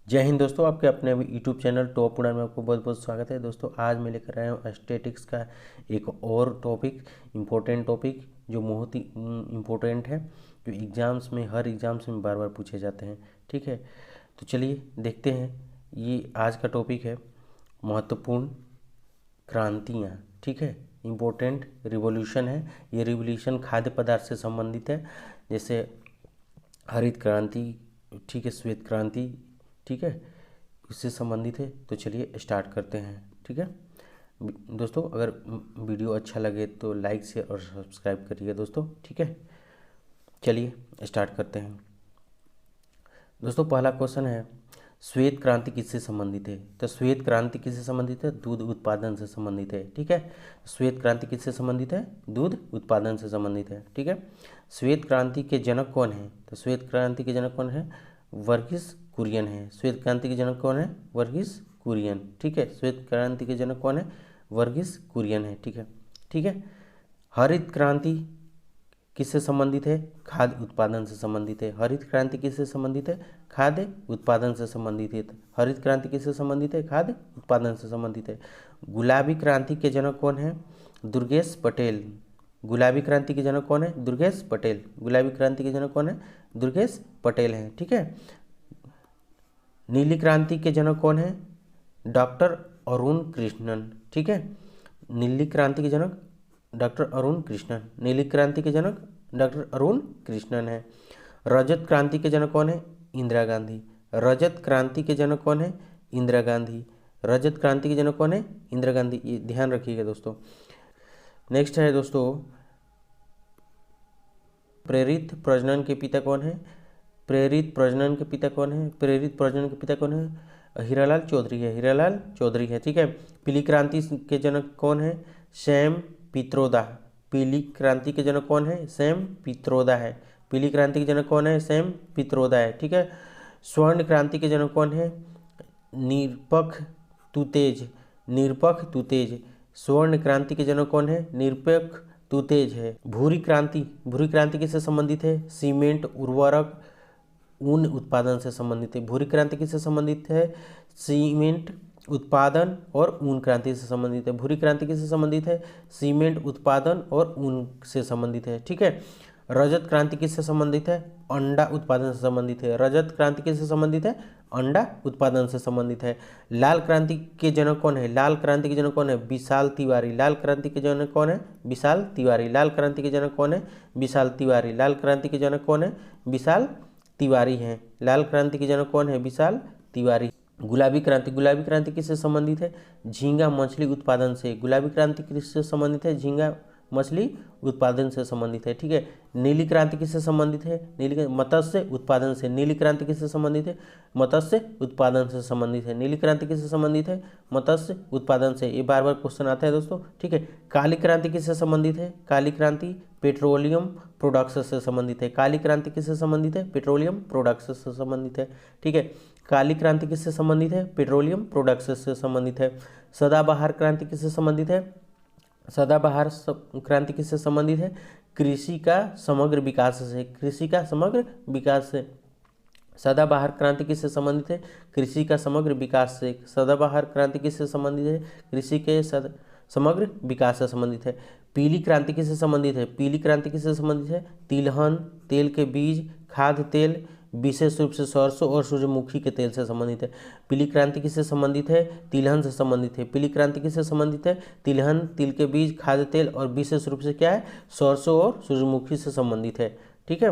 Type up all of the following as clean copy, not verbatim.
जय हिंद दोस्तों, आपके अपने यूट्यूब चैनल टॉप उड़ान में आपको बहुत बहुत स्वागत है। दोस्तों आज मैं लेकर आया हूँ स्टैटिक्स का एक और टॉपिक, इम्पोर्टेंट टॉपिक जो बहुत ही इम्पोर्टेंट है, जो एग्ज़ाम्स में हर एग्ज़ाम्स में बार बार पूछे जाते हैं। ठीक है, तो चलिए देखते हैं। ये आज का टॉपिक है महत्वपूर्ण क्रांतियाँ। ठीक है, इम्पोर्टेंट रिवॉल्यूशन है। ये रिवॉल्यूशन खाद्य पदार्थ से संबंधित है, जैसे हरित क्रांति, ठीक है, श्वेत क्रांति, ठीक है, इससे संबंधित है। तो चलिए स्टार्ट करते हैं। ठीक है दोस्तों, अगर वीडियो अच्छा लगे तो लाइक शेयर और सब्सक्राइब करिए दोस्तों। ठीक है, चलिए स्टार्ट करते हैं। दोस्तों पहला क्वेश्चन है, श्वेत क्रांति किससे संबंधित है? तो श्वेत क्रांति किससे संबंधित है? दूध उत्पादन से संबंधित है। ठीक है, श्वेत क्रांति किससे संबंधित है? दूध उत्पादन से संबंधित है। ठीक है, श्वेत क्रांति के जनक कौन है? तो श्वेत क्रांति के जनक कौन है? वर्गीस कुरियन है। श्वेत क्रांति के जनक कौन है? वर्गीस कुरियन। ठीक है, श्वेत क्रांति के जनक कौन है? वर्गीस कुरियन है। ठीक है, ठीक है। हरित क्रांति किससे संबंधित है? खाद्य उत्पादन से संबंधित है। हरित क्रांति किससे संबंधित है? खाद्य उत्पादन से संबंधित है। हरित क्रांति किससे संबंधित है? खाद्य उत्पादन से संबंधित है। गुलाबी क्रांति के जनक कौन है? दुर्गेश पटेल। गुलाबी क्रांति के जनक कौन है? दुर्गेश पटेल। गुलाबी क्रांति के जनक कौन है? दुर्गेश पटेल हैं। ठीक है, नीली क्रांति के जनक कौन है? डॉक्टर अरुण कृष्णन। ठीक है, नीली क्रांति के जनक डॉक्टर अरुण कृष्णन। नीली क्रांति के जनक डॉक्टर अरुण कृष्णन है। रजत क्रांति के जनक कौन है? इंदिरा गांधी। रजत क्रांति के जनक कौन है? इंदिरा गांधी। रजत क्रांति के जनक कौन है? इंदिरा गांधी। ये ध्यान रखिएगा दोस्तों। नेक्स्ट है दोस्तों, प्रेरित प्रजनन के पिता कौन है? प्रेरित प्रजनन के पिता कौन है? प्रेरित प्रजनन के पिता कौन है? हीरालाल चौधरी है। हीरालाल चौधरी है। ठीक है, पीली क्रांति के जनक कौन है? सैम पित्रोदा। पीली क्रांति के जनक कौन है? सैम पित्रोदा है। पीली क्रांति के जनक कौन है? सैम पित्रोदा है। ठीक है, स्वर्ण क्रांति के जनक कौन है? निरपक्ष तुतेज। निरपक्ष तुतेज। स्वर्ण क्रांति के जनक कौन है? निरपेक्ष तुतेज है। भूरी क्रांति, भूरी क्रांति किससे संबंधित है? सीमेंट, उर्वरक, ऊन उत्पादन से संबंधित है। भूरी क्रांति किससे संबंधित है? सीमेंट उत्पादन और ऊन क्रांति से संबंधित है। भूरी क्रांति किससे संबंधित है? सीमेंट उत्पादन और ऊन से संबंधित है। ठीक है, रजत क्रांति किससे संबंधित है? अंडा उत्पादन से संबंधित है। रजत क्रांति किससे संबंधित है? अंडा उत्पादन से संबंधित है। लाल क्रांति के जनक कौन है? लाल क्रांति के जनक कौन है? विशाल तिवारी। लाल क्रांति के जनक कौन है? विशाल तिवारी। लाल क्रांति के जनक कौन है? विशाल तिवारी। लाल क्रांति के जनक कौन है? विशाल तिवारी हैं। लाल क्रांति के जनक कौन है? विशाल तिवारी। गुलाबी क्रांति, गुलाबी क्रांति किससे संबंधित है? झींगा मछली उत्पादन से। गुलाबी क्रांति किससे संबंधित है? झींगा मछली उत्पादन से संबंधित है। ठीक है, नीली क्रांति किससे संबंधित है? नीली मत्स्य उत्पादन से। नीली क्रांति किससे संबंधित है? मत्स्य उत्पादन से संबंधित है। नीली क्रांति किससे संबंधित है? मत्स्य उत्पादन से। ये बार बार क्वेश्चन आता है दोस्तों। ठीक है, काली क्रांति किससे संबंधित है? काली क्रांति पेट्रोलियम प्रोडक्ट्स से संबंधित है। काली क्रांति किससे संबंधित है? पेट्रोलियम प्रोडक्ट्स से संबंधित है। ठीक है, काली क्रांति किससे संबंधित है? पेट्रोलियम प्रोडक्ट्स से संबंधित है। सदाबहार क्रांति किससे संबंधित है? सदाबहार क्रांति किससे संबंधित है? कृषि का समग्र विकास से। कृषि का समग्र विकास से। सदाबहार क्रांति किससे संबंधित है? कृषि का समग्र विकास से। सदाबहार क्रांति किससे संबंधित है? कृषि के समग्र विकास से संबंधित है। पीली क्रांति किससे संबंधित है? पीली क्रांति किससे संबंधित है? तिलहन, तेल के बीज, खाद्य तेल, विशेष रूप से सरसों और सूर्यमुखी के तेल से संबंधित है। पीली क्रांति किससे संबंधित है? तिलहन से संबंधित है। पीली क्रांति किससे संबंधित है? तिलहन, तिल के बीज, खाद्य तेल और विशेष रूप से क्या है? सरसों और सूर्यमुखी से संबंधित है। ठीक है,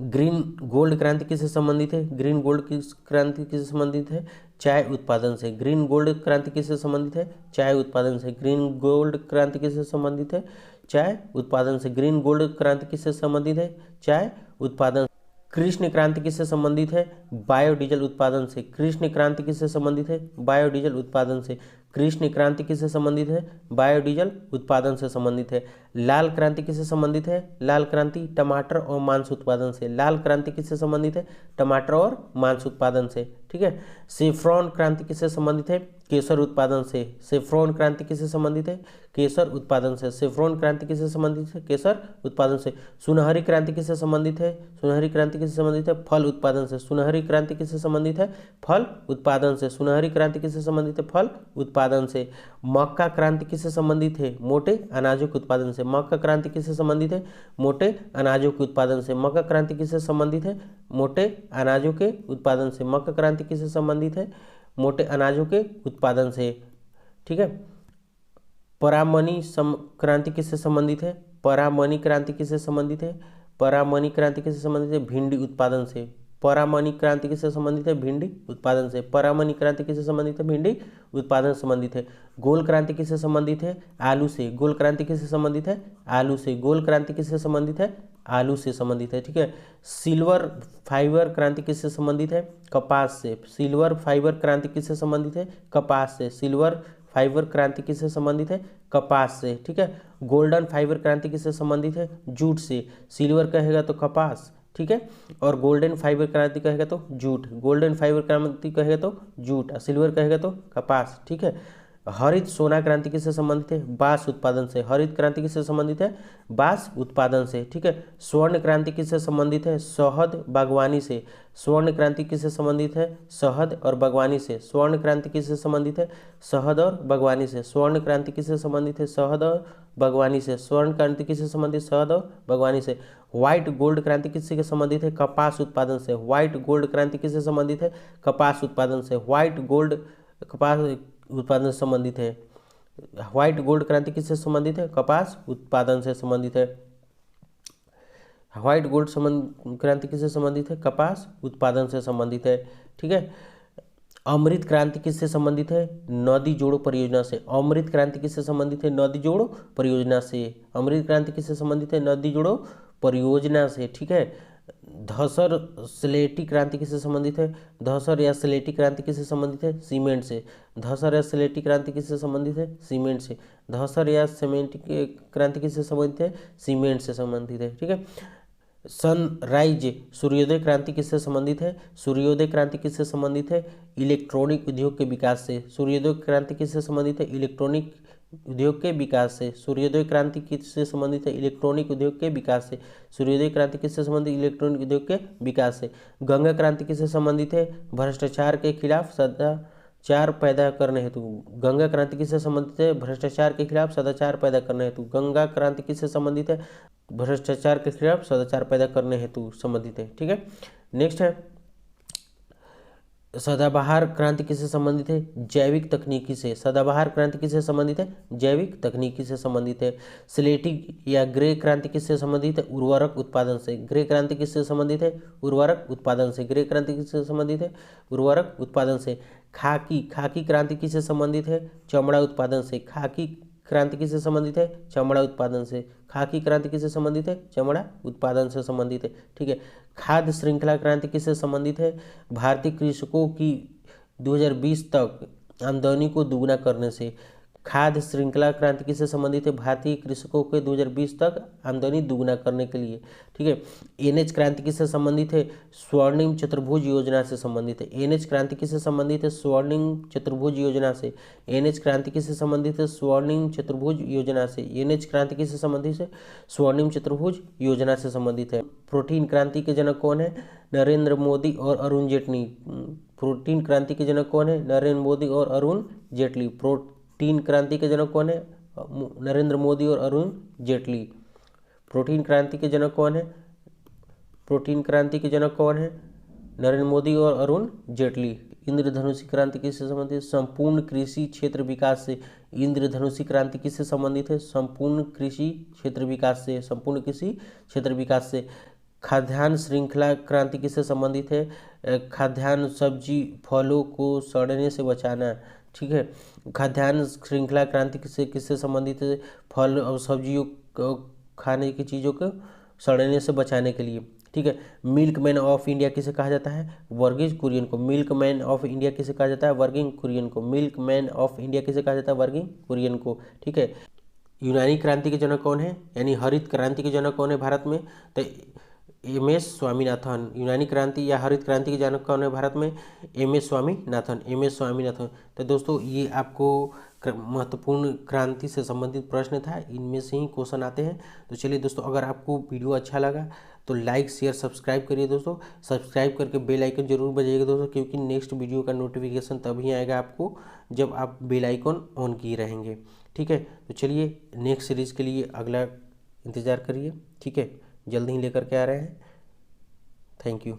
ग्रीन गोल्ड क्रांति किससे संबंधित है? ग्रीन गोल्ड क्रांति किससे संबंधित है? चाय उत्पादन से। ग्रीन गोल्ड क्रांति किससे संबंधित है? चाय उत्पादन से। ग्रीन गोल्ड क्रांति किससे संबंधित है? चाय उत्पादन से। ग्रीन गोल्ड क्रांति किससे संबंधित है? चाय उत्पादन। कृष्ण क्रांति किससे संबंधित है? बायोडीजल उत्पादन से। कृष्ण क्रांति किससे संबंधित है? बायोडीजल उत्पादन से। कृष्ण क्रांति किससे संबंधित है? बायोडीजल उत्पादन से संबंधित है। लाल क्रांति किससे संबंधित है? लाल क्रांति टमाटर और मांस उत्पादन से। लाल क्रांति किससे संबंधित है? टमाटर और मांस उत्पादन से। ठीक है, सेफ्रॉन क्रांति किससे संबंधित है? केसर उत्पादन से। सेफ्रॉन क्रांति किससे संबंधित है? केसर उत्पादन से। सेफ्रॉन क्रांति किससे संबंधित है? केसर उत्पादन से। सुनहरी क्रांति किससे संबंधित है? सुनहरी क्रांति किससे संबंधित है? फल उत्पादन से। सुनहरी क्रांति किससे संबंधित है? फल उत्पादन से। सुनहरी क्रांति किससे संबंधित है? फल उत्पादन से। मक्का क्रांति किससे संबंधित है? मोटे अनाजों के उत्पादन से। मक्का क्रांति किससे संबंधित है? मोटे अनाजों के उत्पादन से। मक्का क्रांति किससे संबंधित है? मोटे अनाजों के उत्पादन से। मक्का क्रांति किससे संबंधित है? मोटे अनाजों के उत्पादन से। ठीक है। परामनी क्रांति किससे संबंधित है? परामनी क्रांति किससे संबंधित है? परामनी क्रांति किससे संबंधित है? भिंडी उत्पादन से। परामनी क्रांति किससे संबंधित है? भिंडी उत्पादन से। परामनी क्रांति किससे संबंधित है? भिंडी उत्पादन संबंधित है। गोल क्रांति किससे संबंधित है? आलू से। गोल क्रांति किससे संबंधित है? आलू से। गोल क्रांति किससे संबंधित है? आलू से संबंधित है। ठीक है। सिल्वर फाइबर क्रांति किससे संबंधित है? कपास से। सिल्वर फाइबर क्रांति किससे संबंधित है? कपास से। सिल्वर फाइबर क्रांति किससे संबंधित है? कपास से। ठीक है। गोल्डन फाइबर क्रांति किससे संबंधित है? जूट से। सिल्वर कहेगा तो कपास, ठीक है, और गोल्डन फाइबर क्रांति कहेगा तो जूट। गोल्डन फाइबर क्रांति कहेगा तो जूट, सिल्वर कहेगा तो कपास। ठीक है। हरित सोना क्रांति किससे संबंधित है? बांस उत्पादन से। हरित क्रांति किससे संबंधित है? बांस उत्पादन से। ठीक है। स्वर्ण क्रांति किससे संबंधित है? शहद बागवानी से। स्वर्ण क्रांति किससे संबंधित है? शहद और बागवानी से। स्वर्ण क्रांति किससे संबंधित है? शहद और बागवानी से। स्वर्ण क्रांति किससे संबंधित है? शहद और बागवानी से। स्वर्ण क्रांति किससे संबंधित? शहद और बागवानी से। व्हाइट गोल्ड क्रांति किससे संबंधित है? कपास उत्पादन से। व्हाइट गोल्ड क्रांति किससे संबंधित है? कपास उत्पादन से। व्हाइट गोल्ड कपास उत्पादन से संबंधित है। व्हाइट गोल्ड क्रांति किससे संबंधित है? कपास उत्पादन से संबंधित है। व्हाइट गोल्ड क्रांति किससे संबंधित है? कपास उत्पादन से संबंधित है। ठीक है। अमृत क्रांति किससे संबंधित है? नदी जोड़ो परियोजना से। अमृत क्रांति किससे संबंधित है? नदी जोड़ो परियोजना से। अमृत क्रांति किससे संबंधित है? नदी जोड़ो परियोजना से। ठीक है। धसर स्लेटी क्रांति किससे संबंधित है? धसर या स्लेटी क्रांति किससे संबंधित है? सीमेंट से। धसर या स्लेटी क्रांति किससे संबंधित है? सीमेंट से। धसर या सीमेंट क्रांति किससे संबंधित है? सीमेंट से संबंधित है। ठीक है। सनराइज सूर्योदय क्रांति किससे संबंधित है? सूर्योदय क्रांति किससे संबंधित है? इलेक्ट्रॉनिक उद्योग के विकास से। सूर्योदय क्रांति किससे संबंधित है? इलेक्ट्रॉनिक उद्योग के विकास से। सूर्योदय क्रांति किससे संबंधित है? इलेक्ट्रॉनिक उद्योग के विकास से। सूर्योदय क्रांति किससे संबंधित? इलेक्ट्रॉनिक उद्योग के विकास से। गंगा क्रांति किससे संबंधित है? भ्रष्टाचार के खिलाफ सदाचार पैदा करने हेतु। गंगा क्रांति किससे संबंधित है? भ्रष्टाचार के खिलाफ सदाचार पैदा करने हेतु। गंगा क्रांति किससे संबंधित है? भ्रष्टाचार के खिलाफ सदाचार पैदा करने हेतु संबंधित है। ठीक है। नेक्स्ट है सदाबहार क्रांति किससे संबंधित है? जैविक तकनीकी से। सदाबहार क्रांति किससे संबंधित है? जैविक तकनीकी से संबंधित है। स्लेटी या ग्रे क्रांति किससे संबंधित है? उर्वरक उत्पादन से। ग्रे क्रांति किससे संबंधित है? उर्वरक उत्पादन से। ग्रे क्रांति किससे संबंधित है? उर्वरक उत्पादन से। खाकी क्रांति किससे संबंधित है? चमड़ा उत्पादन से। खाकी क्रांति किससे संबंधित है? चमड़ा उत्पादन से। खाकी क्रांति किससे संबंधित है? चमड़ा उत्पादन से संबंधित है। ठीक है। खाद्य श्रृंखला क्रांति किससे संबंधित है? भारतीय कृषकों की 2020 तक आमदनी को दुगना करने से। खाद्य श्रृंखला क्रांति किससे संबंधित है? भारतीय कृषकों के 2020 तक आमदनी दुगना करने के लिए। ठीक है। एनएच क्रांति किससे संबंधित है? स्वर्णिम चतुर्भुज योजना से संबंधित है। एनएच क्रांति किससे संबंधित है? स्वर्णिम चतुर्भुज योजना से। एनएच क्रांति किससे संबंधित है? स्वर्णिम चतुर्भुज योजना से। एनएच क्रांति किससे संबंधित है? स्वर्णिम चतुर्भुज योजना से संबंधित है। प्रोटीन क्रांति के जनक कौन है? नरेंद्र मोदी और अरुण जेटली। प्रोटीन क्रांति के जनक कौन है? नरेंद्र मोदी और अरुण जेटली। प्रोटीन क्रांति के जनक कौन है? नरेंद्र मोदी और अरुण जेटली। प्रोटीन क्रांति के जनक कौन है? प्रोटीन क्रांति के जनक कौन है? नरेंद्र मोदी और अरुण जेटली। इंद्रधनुषी क्रांति किससे संबंधित है? संपूर्ण कृषि क्षेत्र विकास से। इंद्रधनुषी क्रांति किससे संबंधित है? संपूर्ण कृषि क्षेत्र विकास से। संपूर्ण कृषि क्षेत्र विकास से। खाद्यान्न श्रृंखला क्रांति किससे संबंधित है? खाद्यान्न सब्जी फलों को सड़ने से बचाना। ठीक है। खाद्यान्न श्रृंखला क्रांति किससे संबंधित है? फल और सब्जियों को खाने की चीज़ों को सड़ने से बचाने के लिए। ठीक है। मिल्कमैन ऑफ इंडिया किसे कहा जाता है? वर्गीज कुरियन को। मिल्कमैन ऑफ इंडिया किसे कहा जाता है? वर्गीज कुरियन को। मिल्कमैन ऑफ इंडिया किसे कहा जाता है? वर्गीज कुरियन को। ठीक है। यूनानी क्रांति के जनक कौन है? यानी हरित क्रांति के जनक कौन है भारत में? तो एम.एस. स्वामीनाथन। यूनानी क्रांति या हरित क्रांति के जनक कौन है भारत में? एम.एस. स्वामीनाथन। एम.एस. स्वामीनाथन। तो दोस्तों ये आपको महत्वपूर्ण क्रांति से संबंधित प्रश्न था, इनमें से ही क्वेश्चन आते हैं। तो चलिए दोस्तों, अगर आपको वीडियो अच्छा लगा तो लाइक शेयर सब्सक्राइब करिए दोस्तों, सब्सक्राइब करके बेल आइकन जरूर बजाइएगा दोस्तों, क्योंकि नेक्स्ट वीडियो का नोटिफिकेशन तभी आएगा आपको जब आप बेल आइकन ऑन किए रहेंगे। ठीक है, तो चलिए नेक्स्ट सीरीज़ के लिए अगला इंतज़ार करिए। ठीक है, जल्द ही लेकर के आ रहे हैं। Thank you.